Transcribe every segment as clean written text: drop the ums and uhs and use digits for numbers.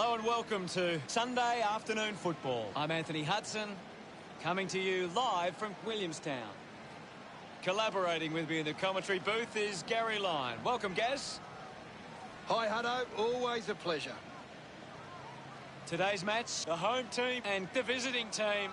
Hello and welcome to Sunday afternoon football. I'm Anthony Hudson, coming to you live from Williamstown. Collaborating with me in the commentary booth is Gary Lyon. Welcome, Gaz. Hi, Hutto. Always a pleasure. Today's match, the home team and the visiting team.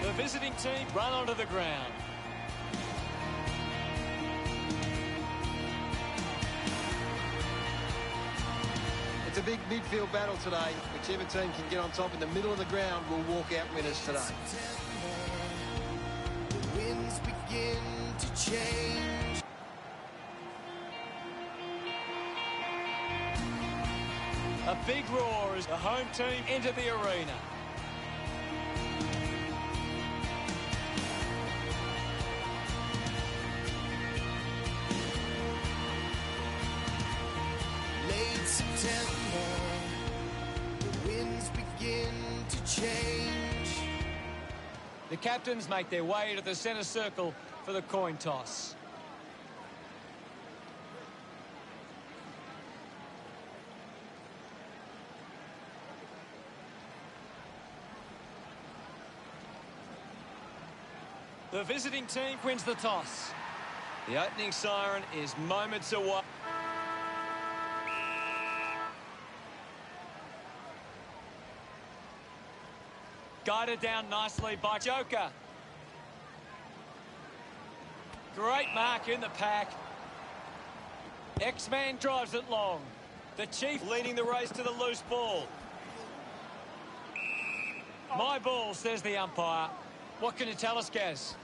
The visiting team run onto the ground. It's a big midfield battle today. Whichever team can get on top in the middle of the ground will walk out winners today. The winds begin to change. A big roar as the home team enter the arena. September, the winds begin to change. The captains make their way to the centre circle for the coin toss. The visiting team wins the toss. The opening siren is moments away. Guided down nicely by Joker. Great mark in the pack. X-Man drives it long. The Chief leading the race to the loose ball. My ball, says the umpire. What can you tell us, Gaz?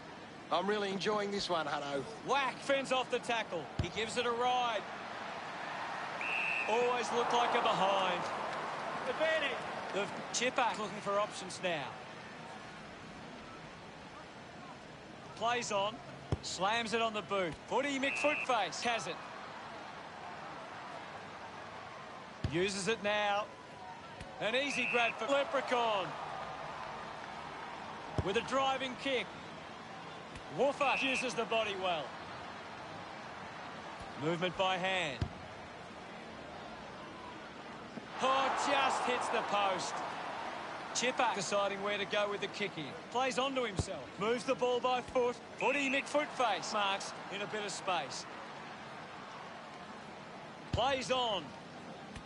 I'm really enjoying this one, Hutto. Whack, fends off the tackle. He gives it a ride. Always looked like a behind. Advantage. The chipper looking for options now. Plays on. Slams it on the boot. Footy McFootface has it. Uses it now. An easy grab for Leprechaun. With a driving kick. Woofer uses the body well. Movement by hand. Oh, just hits the post. Chipper deciding where to go with the kicking. Plays onto himself. Moves the ball by foot. Footy McFootface marks in a bit of space. Plays on.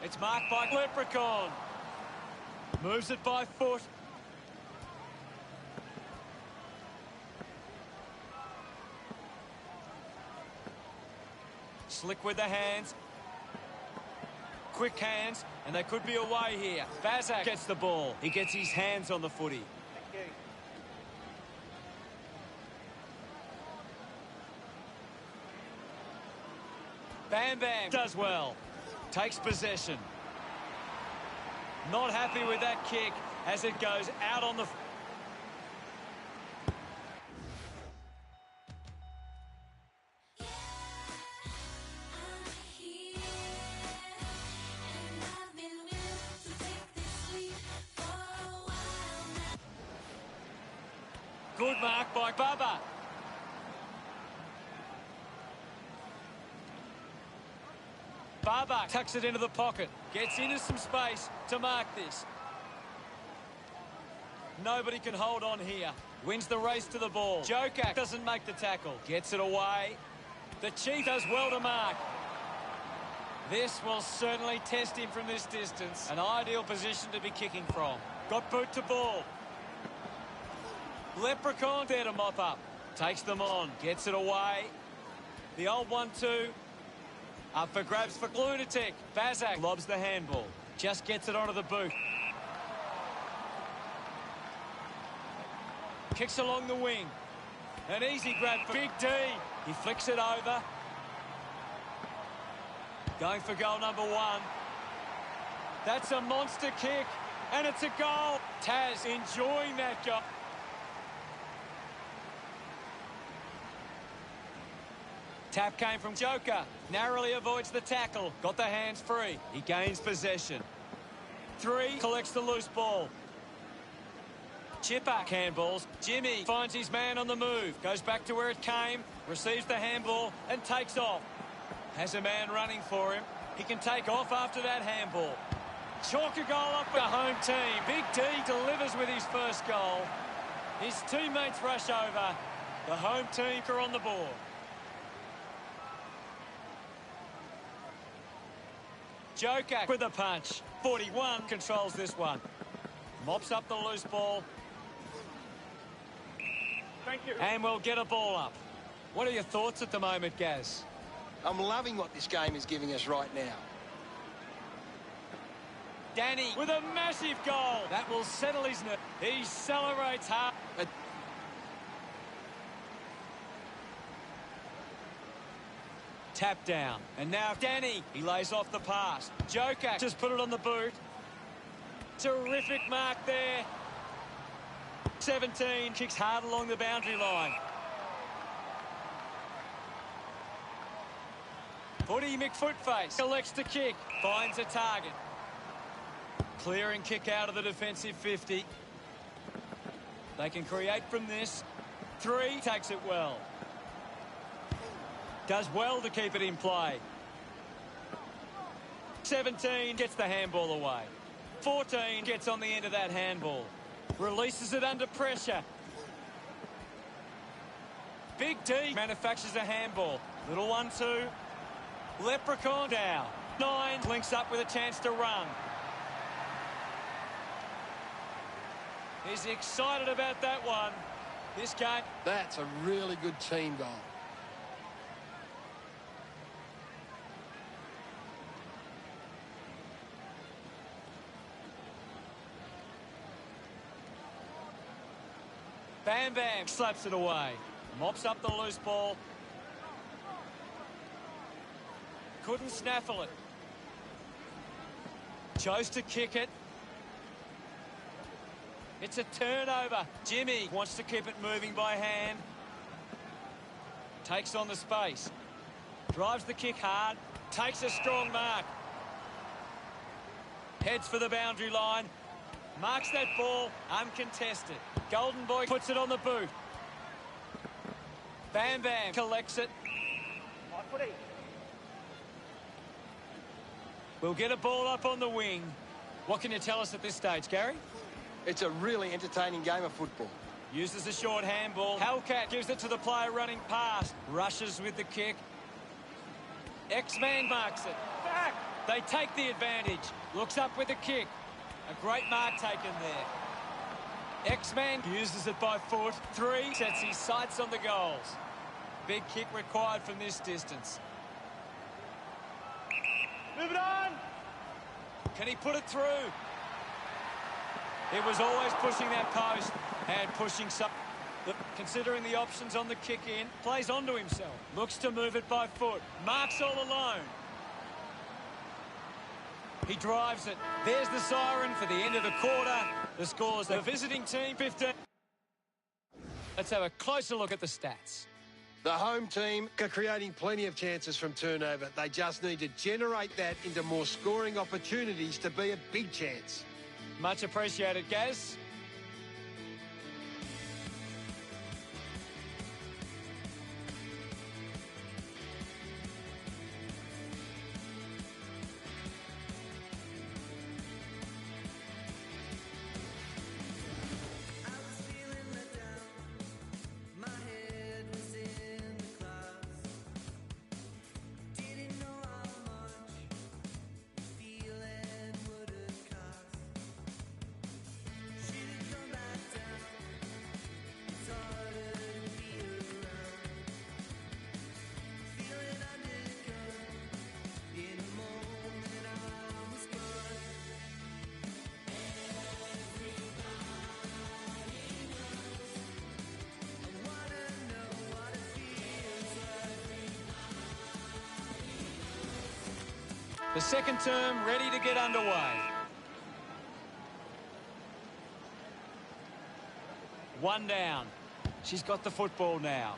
It's marked by Leprechaun. Moves it by foot. Slick with the hands. Quick hands, and they could be away here. Bazak gets the ball. He gets his hands on the footy. Bam Bam does well. Takes possession. Not happy with that kick as it goes out on the... Good mark by Bubba. Bubba tucks it into the pocket. Gets into some space to mark this. Nobody can hold on here. Wins the race to the ball. Joker doesn't make the tackle. Gets it away. The Chief does well to mark. This will certainly test him from this distance. An ideal position to be kicking from. Got boot to ball. Leprechaun there to mop up. Takes them on. Gets it away. The old 1-2. Up for grabs for Lunatic. Bazak lobs the handball. Just gets it onto the boot. Kicks along the wing. An easy grab for Big D. He flicks it over. Going for goal number 1. That's a monster kick. And it's a goal. Taz enjoying that goal. Tap came from Joker. Narrowly avoids the tackle. Got the hands free. He gains possession. 3 collects the loose ball. Chipper handballs. Jimmy finds his man on the move. Goes back to where it came. Receives the handball and takes off. Has a man running for him. He can take off after that handball. Chalk a goal up for the home team. Big D delivers with his first goal. His teammates rush over. The home team are on the board. Joker with a punch. 41 controls this one. Mops up the loose ball. Thank you. And we'll get a ball up. What are your thoughts at the moment, Gaz? I'm loving what this game is giving us right now. Danny with a massive goal. That will settle his nerve. He celebrates hard. Tap down. And now Danny. He lays off the pass. Joker just put it on the boot. Terrific mark there. 17 kicks hard along the boundary line. Footy McFootface collects the kick. Finds a target. Clearing kick out of the defensive 50. They can create from this. 3 takes it well. Does well to keep it in play. 17 gets the handball away. 14 gets on the end of that handball. Releases it under pressure. Big D manufactures a handball. Little 1-2. Leprechaun down. 9 links up with a chance to run. He's excited about that one. This game. That's a really good team goal. Bam Bam slaps it away. Mops up the loose ball. Couldn't snaffle it. Chose to kick it. It's a turnover. Jimmy wants to keep it moving by hand. Takes on the space. Drives the kick hard. Takes a strong mark. Heads for the boundary line. Marks that ball uncontested. Golden Boy puts it on the boot. Bam Bam collects it. We'll get a ball up on the wing. What can you tell us at this stage, Gary? It's a really entertaining game of football. Uses the short handball. Hellcat gives it to the player running past. Rushes with the kick. X-Man marks it. Back. They take the advantage. Looks up with the kick. A great mark taken there. X-Man uses it by foot. 3 sets his sights on the goals. Big kick required from this distance. Move it on. Can he put it through? It was always pushing that post and pushing some. Considering the options on the kick in, plays onto himself. Looks to move it by foot. Marks all alone. He drives it. There's the siren for the end of the quarter. The score's the visiting team 15. Let's have a closer look at the stats. The home team are creating plenty of chances from turnover. They just need to generate that into more scoring opportunities to be a big chance. Much appreciated, Gaz. The second term ready to get underway. One down. She's got the football now.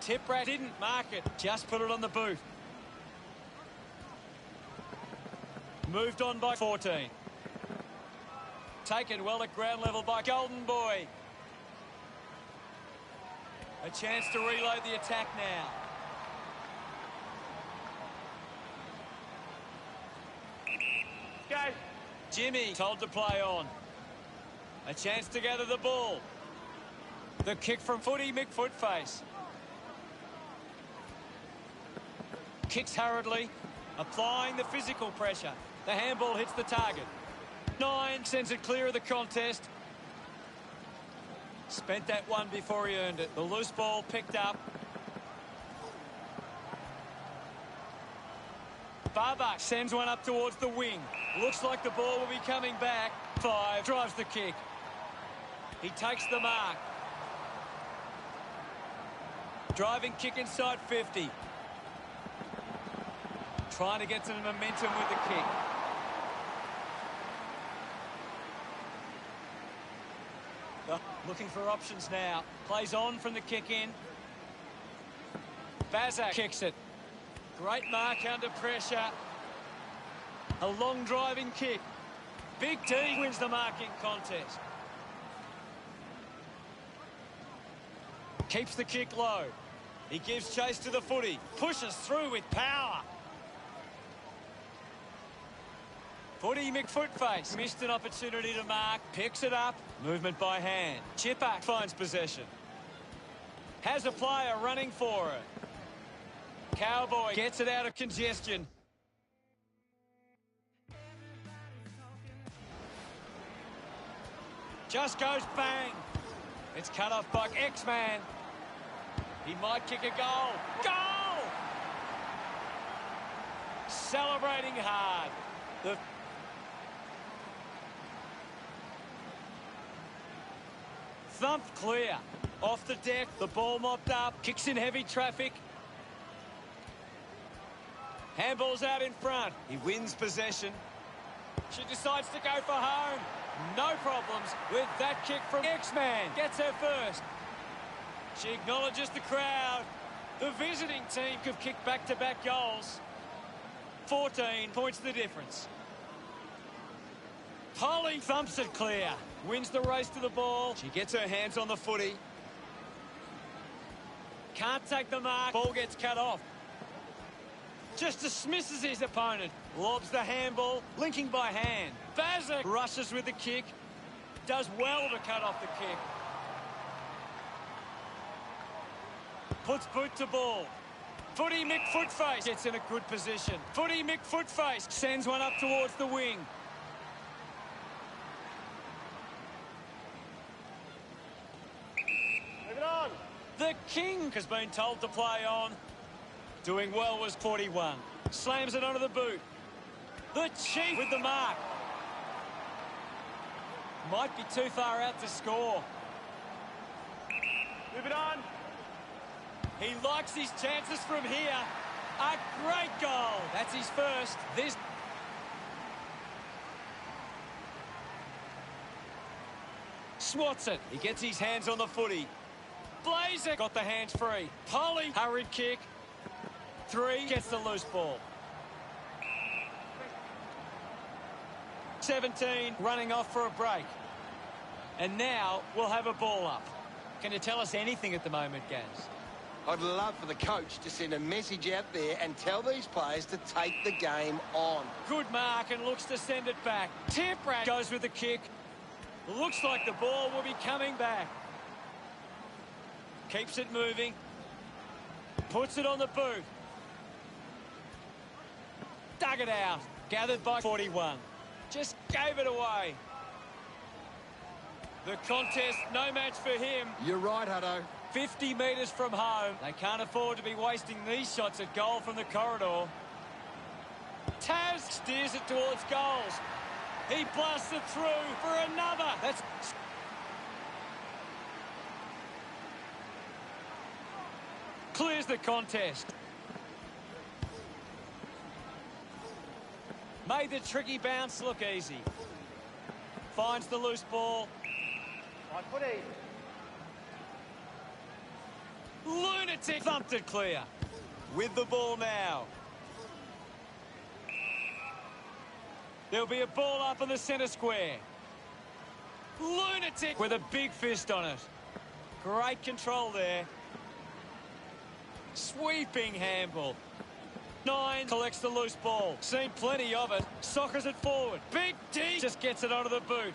Tiprat didn't mark it, just put it on the boot. moved on by 14. Taken well at ground level by Golden Boy. A chance to reload the attack now. Go. Jimmy told to play on. A chance to gather the ball. The kick from Footy McFootface. Kicks hurriedly, applying the physical pressure. The handball hits the target. 9 sends it clear of the contest. Spent that one before he earned it. The loose ball picked up. Barbach sends one up towards the wing. Looks like the ball will be coming back. 5 drives the kick. He takes the mark. Driving kick inside 50. Trying to get some momentum with the kick. Looking for options now. Plays on from the kick in. Bazak kicks it. Great mark under pressure. A long driving kick. Big T wins the marking contest. Keeps the kick low. He gives chase to the footy. Pushes through with power. Footy McFootface missed an opportunity to mark. Picks it up. Movement by hand. Chipper finds possession. Has a player running for it. Cowboy gets it out of congestion. Just goes bang. It's cut off by X-Man. He might kick a goal. Goal! Celebrating hard. The thumped clear. Off the deck, the ball mopped up. Kicks in heavy traffic. Handball's out in front. He wins possession. She decides to go for home. No problems with that kick from X-Man. Gets her first. She acknowledges the crowd. The visiting team could kick back-to-back goals. 14 points the difference. Polly thumps it clear. Wins the race to the ball. She gets her hands on the footy. Can't take the mark. Ball gets cut off. Just dismisses his opponent. Lobs the handball, linking by hand. Bazak rushes with the kick. Does well to cut off the kick. Puts boot to ball. Footy McFootface gets in a good position. Footy McFootface sends one up towards the wing. Move it on. The King has been told to play on. Doing well was 41. Slams it onto the boot. The Chief with the mark. Might be too far out to score. Move it on. He likes his chances from here. A great goal. That's his first. This swats it. He gets his hands on the footy. Blazer got the hands free. Polly, hurried kick. 3 gets the loose ball. 17 running off for a break. And now we'll have a ball up. Can you tell us anything at the moment, Gaz? I'd love for the coach to send a message out there and tell these players to take the game on. Good mark and looks to send it back. Tiprat goes with the kick. Looks like the ball will be coming back. Keeps it moving. Puts it on the boot. Dug it out. Gathered by 41. Just gave it away. The contest, no match for him. You're right, Hutto. 50 metres from home. They can't afford to be wasting these shots at goal from the corridor. Taz steers it towards goals. He blasts it through for another. That's clears the contest. Made the tricky bounce look easy. Finds the loose ball. Right footy. Lunatic thumped it clear. With the ball now. There'll be a ball up in the centre square. Lunatic with a big fist on it. Great control there. Sweeping handball. 9 collects the loose ball. Seen plenty of it. Soccers it forward. Big D just gets it onto the boot.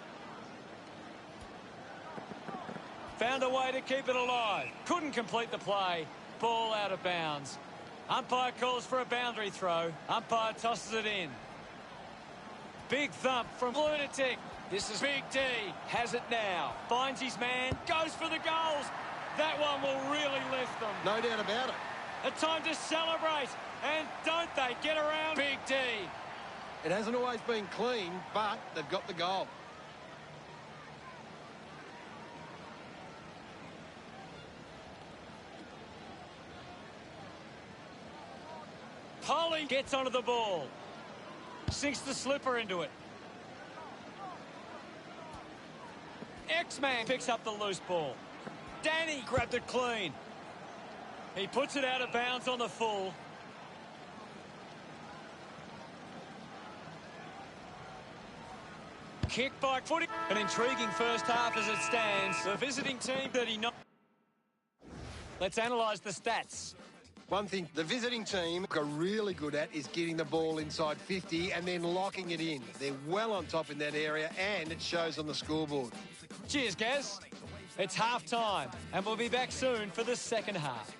Found a way to keep it alive. Couldn't complete the play. Ball out of bounds. Umpire calls for a boundary throw. Umpire tosses it in. Big thump from Lunatic. This is Big D. Has it now. Finds his man. Goes for the goals. That one will really lift them. No doubt about it. A time to celebrate. And don't they get around Big D. It hasn't always been clean, but they've got the goal. Polly gets onto the ball. Sinks the slipper into it. X-Man picks up the loose ball. Danny grabbed it clean. He puts it out of bounds on the full. Kick by footy. An intriguing first half as it stands. The visiting team 39. Let's analyse the stats. One thing the visiting team are really good at is getting the ball inside 50 and then locking it in. They're well on top in that area, and it shows on the scoreboard. Cheers, Gaz. It's half-time, and we'll be back soon for the second half.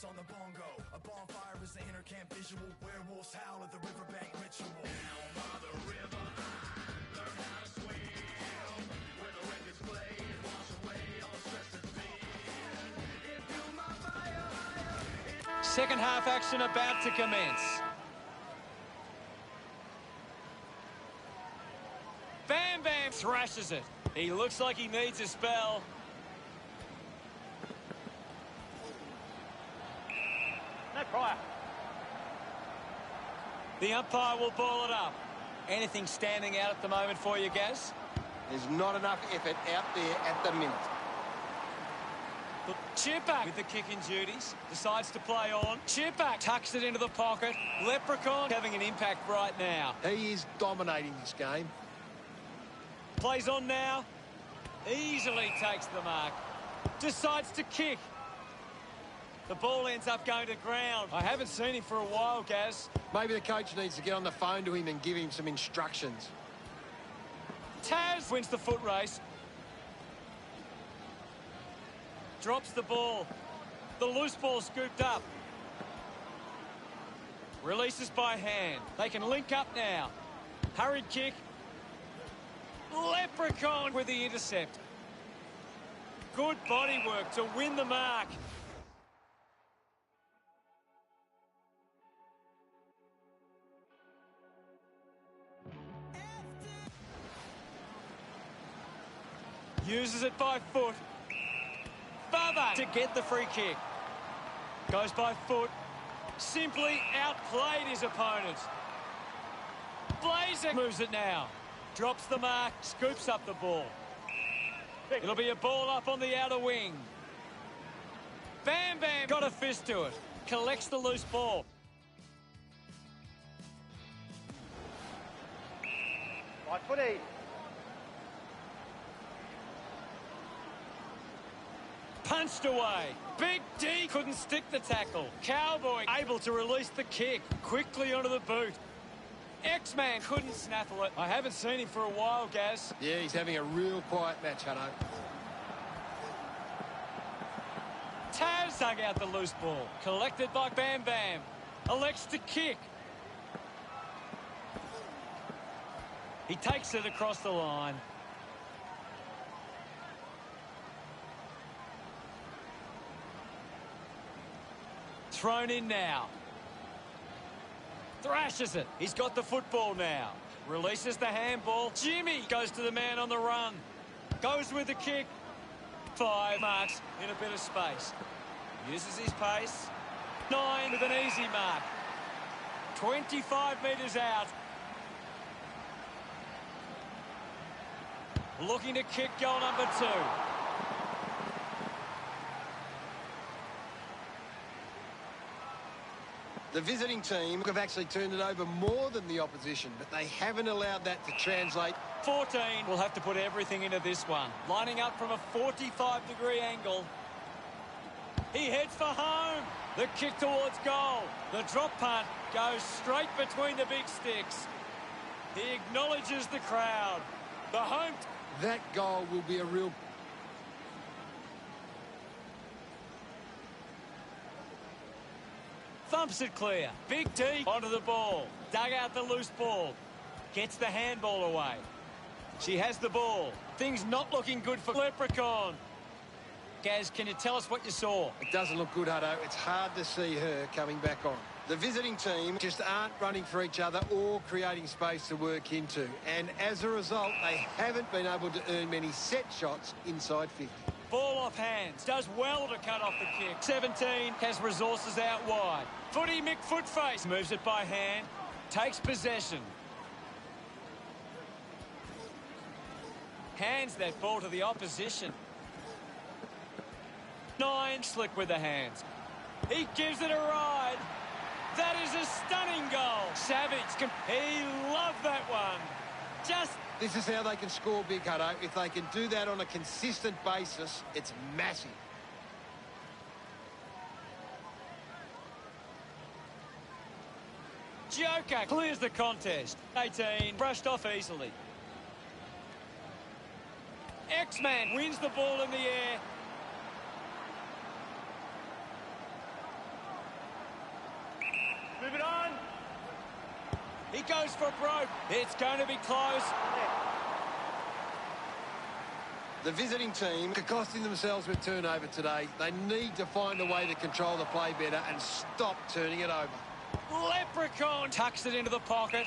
On the bongo, a bonfire is the inner camp visual. Werewolves howl at the riverbank ritual. Down by the river, learn how to swim. When the record's played, wash away all stress and fear. If you my fire. Second half action about to commence. Bam Bam thrashes it. He looks like he needs a spell. No prior. The umpire will ball it up. Anything standing out at the moment for you, Gaz? There's not enough effort out there at the minute. Chippak with the kicking duties. Decides to play on. Chippak tucks it into the pocket. Leprechaun having an impact right now. He is dominating this game. Plays on now. Easily takes the mark. Decides to kick. The ball ends up going to ground. I haven't seen him for a while, Gaz. Maybe the coach needs to get on the phone to him and give him some instructions. Taz wins the foot race. Drops the ball. The loose ball scooped up. Releases by hand. They can link up now. Hurried kick. Leprechaun with the intercept. Good body work to win the mark. Uses it by foot. Bubba to get the free kick. Goes by foot. Simply outplayed his opponent. Blazer moves it now. Drops the mark. Scoops up the ball. It'll be a ball up on the outer wing. Bam Bam got a fist to it. Collects the loose ball. Right footy. Punched away. Big D couldn't stick the tackle. Cowboy able to release the kick. Quickly onto the boot. X-Man couldn't snaffle it. I haven't seen him for a while, Gaz. Yeah, he's having a real quiet match, Hutto. Taz dug out the loose ball. Collected by Bam Bam. Elects to kick. He takes it across the line. Thrown in now. Thrashes it. He's got the football now. Releases the handball. Jimmy goes to the man on the run. Goes with the kick. 5 marks in a bit of space. Uses his pace. 9 with an easy mark. 25 metres out. Looking to kick goal number 2. The visiting team have actually turned it over more than the opposition, but they haven't allowed that to translate. 14 will have to put everything into this one. Lining up from a 45-degree angle. He heads for home. The kick towards goal. The drop punt goes straight between the big sticks. He acknowledges the crowd. The home... That goal will be a real... Thumps it clear. Big D onto the ball. Dug out the loose ball. Gets the handball away. She has the ball. Things not looking good for Leprechaun. Gaz, can you tell us what you saw? It doesn't look good, Hutto. It's hard to see her coming back on. The visiting team just aren't running for each other or creating space to work into. And as a result, they haven't been able to earn many set shots inside 50. Ball off hands. Does well to cut off the kick. 17 has resources out wide. Footy McFootface moves it by hand. Takes possession. Hands that ball to the opposition. 9 slick with the hands. He gives it a ride. That is a stunning goal. Savage, he loved that one. This is how they can score big, Hutto. If they can do that on a consistent basis, it's massive. Joker clears the contest. 18 brushed off easily. X-Man wins the ball in the air. Move it on. He goes for broke. It's going to be close. The visiting team are costing themselves with turnover today. They need to find a way to control the play better and stop turning it over. Leprechaun tucks it into the pocket.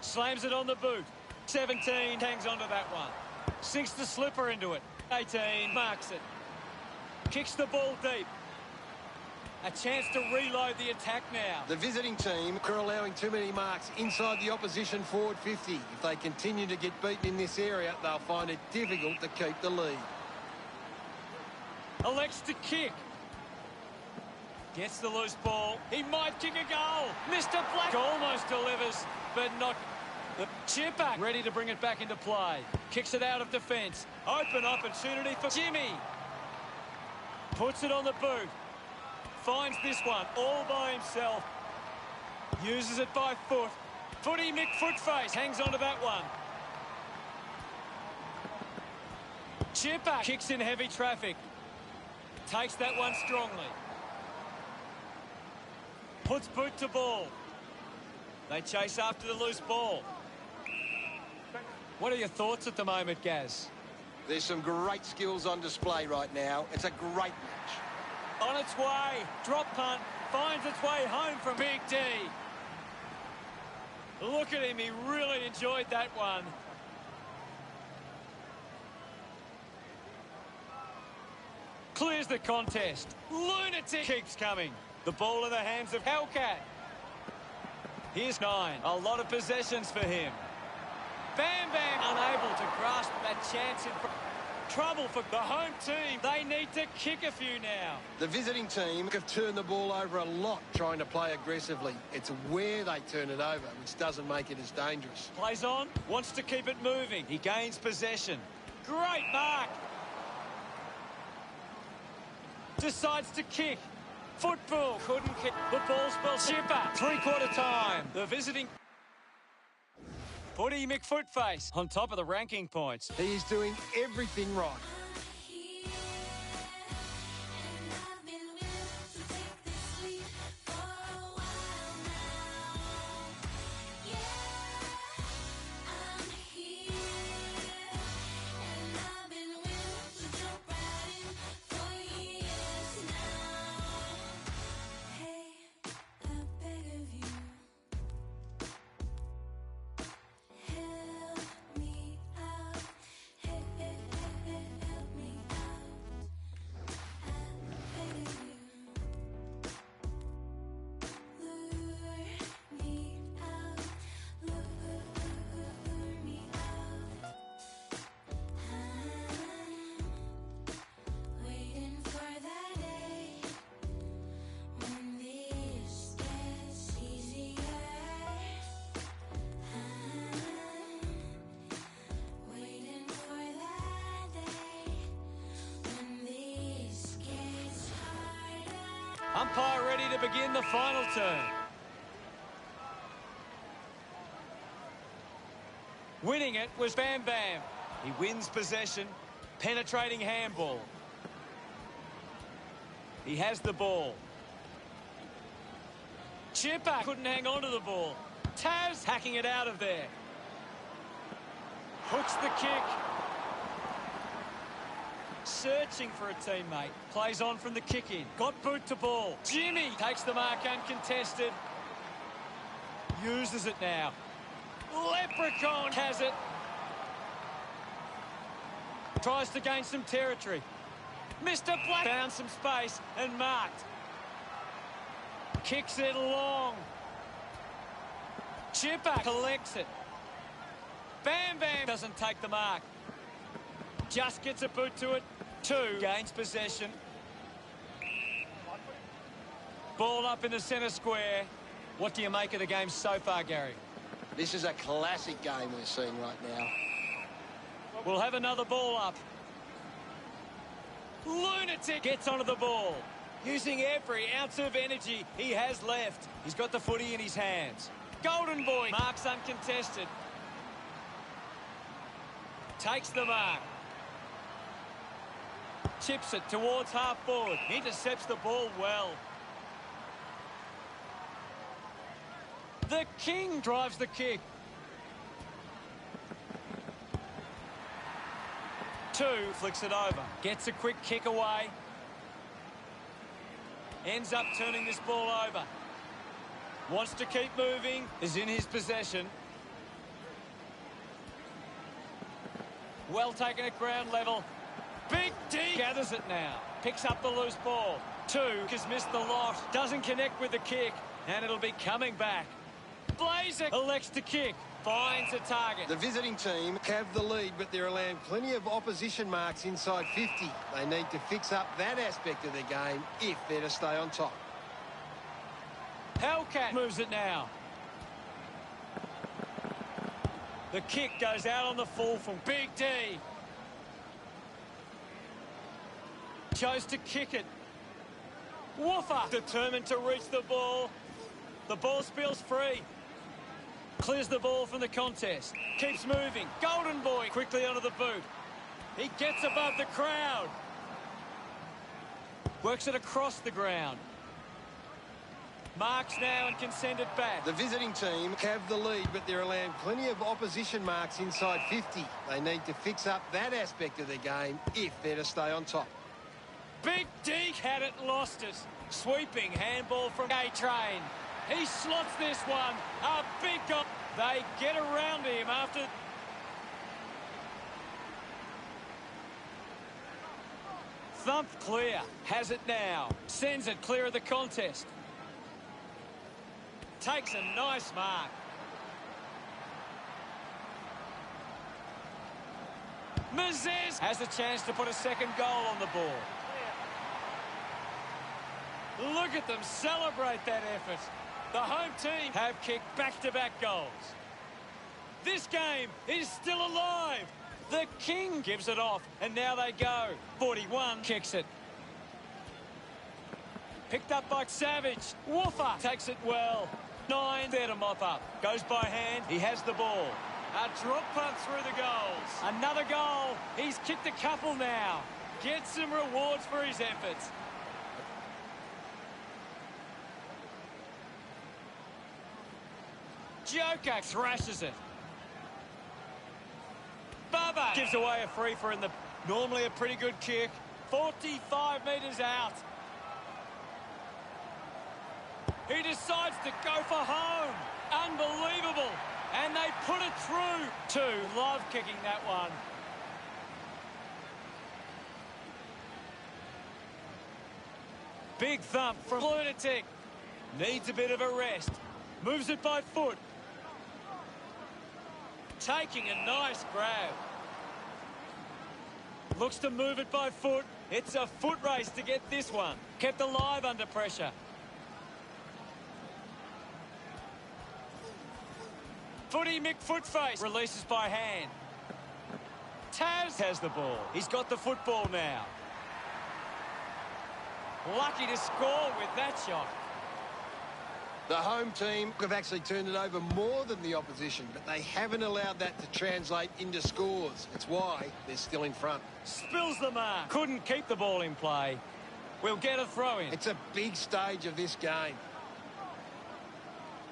Slams it on the boot. 17 hangs onto that one. Sinks the slipper into it. 18 marks it. Kicks the ball deep. A chance to reload the attack now. The visiting team are allowing too many marks inside the opposition forward 50. If they continue to get beaten in this area, they'll find it difficult to keep the lead. Elects to kick. Gets the loose ball. He might kick a goal. Mr. Black almost delivers, but not. The chipper ready to bring it back into play. Kicks it out of defence. Open opportunity for Jimmy. Puts it on the boot. Finds this one all by himself. Uses it by foot. Footy McFootface hangs onto that one. Chipper kicks in heavy traffic. Takes that one strongly. Puts boot to ball. They chase after the loose ball. What are your thoughts at the moment, Gaz? There's some great skills on display right now. It's a great match. On its way. Drop punt. Finds its way home from Big D. Look at him. He really enjoyed that one. Clears the contest. Lunatic keeps coming. The ball in the hands of Hellcat. Here's 9. A lot of possessions for him. Bam Bam unable to grasp that chance in front. Trouble for the home team. They need to kick a few now. The visiting team have turned the ball over a lot trying to play aggressively. It's where they turn it over, which doesn't make it as dangerous. Plays on, wants to keep it moving. He gains possession. Great mark. Decides to kick. Football couldn't kick. The ball spells chipper. 3/4 time. The visiting... Footy McFootface on top of the ranking points. He's doing everything right. Umpire ready to begin the final turn. Winning it was Bam Bam. He wins possession. Penetrating handball. He has the ball. Chipper couldn't hang on to the ball. Taz hacking it out of there. Hooks the kick. Searching for a teammate. Plays on from the kick in. Got boot to ball. Jimmy takes the mark uncontested. Uses it now. Leprechaun has it. Tries to gain some territory. Mr. Black found some space and marked. Kicks it long. Chipper collects it. Bam Bam doesn't take the mark. Just gets a boot to it. 2 gains possession. Ball up in the centre square. What do you make of the game so far, Gary? This is a classic game we're seeing right now. We'll have another ball up. Lunatic gets onto the ball. Using every ounce of energy he has left. He's got the footy in his hands. Golden Boy marks uncontested. Takes the mark. Chips it towards half forward. Intercepts the ball well. The King drives the kick. 2 flicks it over. Gets a quick kick away. Ends up turning this ball over. Wants to keep moving. Is in his possession. Well taken at ground level. Big D gathers it now. Picks up the loose ball. 2 has missed the lot. Doesn't connect with the kick. And it'll be coming back. Blazer elects to kick. Finds a target. The visiting team have the lead, but they're allowing plenty of opposition marks inside 50. They need to fix up that aspect of their game if they're to stay on top. Hellcat moves it now. The kick goes out on the full from Big D. Chose to kick it. Woofer determined to reach the ball. The ball spills free. Clears the ball from the contest. Keeps moving. Golden Boy quickly onto the boot. He gets above the crowd. Works it across the ground. Marks now and can send it back. The visiting team have the lead, but they're allowing plenty of opposition marks inside 50. They need to fix up that aspect of their game if they're to stay on top. Big D had it, lost it. Sweeping handball from A-Train. He slots this one. A big goal. They get around him after... Thumped clear. Has it now. Sends it clear of the contest. Takes a nice mark. Mezctt has a chance to put a second goal on the board. Look at them celebrate that effort. The home team have kicked back-to-back goals. This game is still alive. The King gives it off, and now they go. 41 kicks it. Picked up by Savage. Woofer takes it well. 9 there to mop up. Goes by hand. He has the ball. A drop punt through the goals. Another goal. He's kicked a couple now. Gets some rewards for his efforts. Joker thrashes it. Bubba gives away a free for in the normally a pretty good kick. 45 metres out. He decides to go for home. Unbelievable. And they put it through. 2 love kicking that one. Big thump from Lunatic. Needs a bit of a rest. Moves it by foot. Taking a nice grab. Looks to move it by foot. It's a foot race to get this one. Kept alive under pressure. Footy Mick Footface releases by hand. Taz has the ball. He's got the football now. Lucky to score with that shot. The home team have actually turned it over more than the opposition, but they haven't allowed that to translate into scores. It's why they're still in front. Spills the mark. Couldn't keep the ball in play. We'll get a throw in. It's a big stage of this game.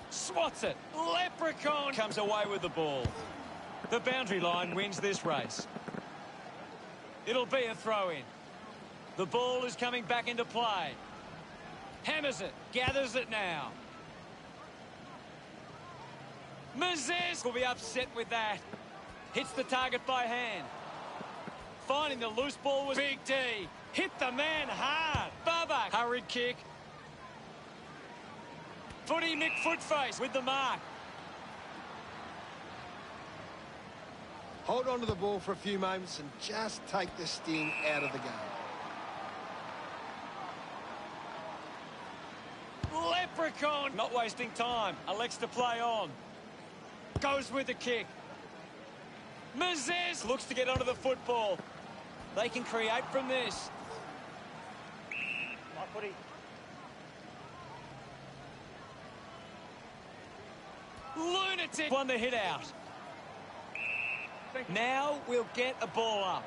Swats it. Leprechaun comes away with the ball. The boundary line wins this race. It'll be a throw in. The ball is coming back into play. Hammers it. Gathers it now. Mezctt will be upset with that. Hits the target by hand. Finding the loose ball was Big D. Hit the man hard. Bubba. Hurried kick. Footy Mick Footface with the mark. Hold on to the ball for a few moments and just take the sting out of the game. Leprechaun. Not wasting time. Elects to play on. Goes with the kick. Mezctt looks to get onto the football. They can create from this. My footy. Lunatic won the hit out. Now we'll get a ball up.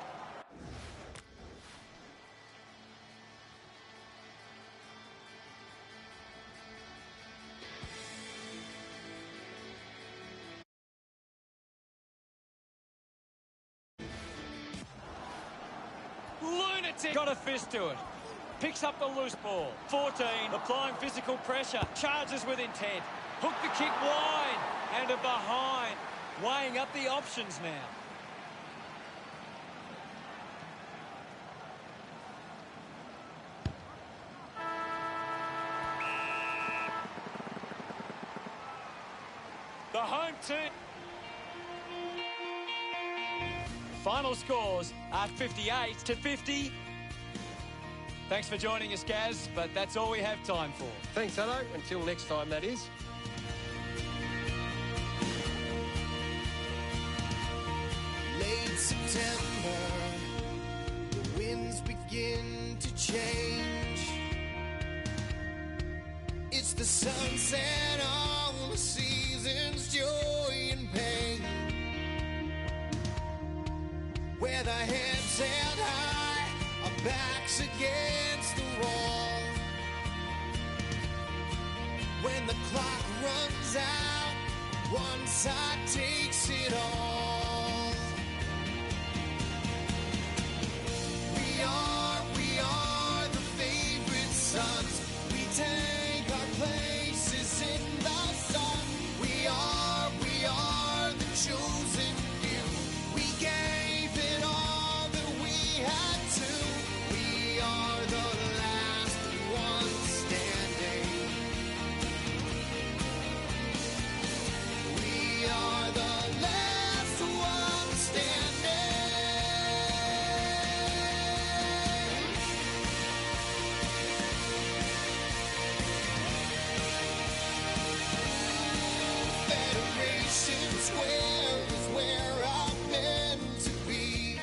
Lunatic got a fist to it. Picks up the loose ball. 14, applying physical pressure. Charges with intent. Hook the kick wide and a behind. Weighing up the options now. The home team. Final scores are 58-50. Thanks for joining us, Gaz, but that's all we have time for. Thanks, Hutto. Until next time, that is. Late September, the winds begin to change. It's the sunset on the season's joy and pain. With our heads held high, our backs against the wall. When the clock runs out, one side takes it all. We are the favorite sons. We take our places in the sun. We are the chosen few. We gave it all that we had to. We are the last ones standing. We are the last ones standing. Federation Square is where I'm meant to be.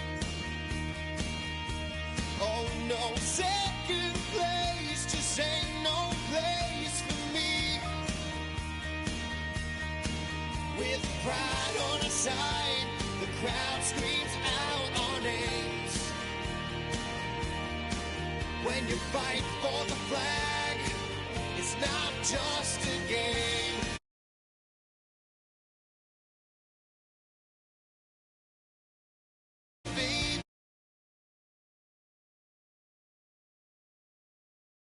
Oh no, second place just ain't no place for me. With pride on our side, the crowd screams out our names. When you fight for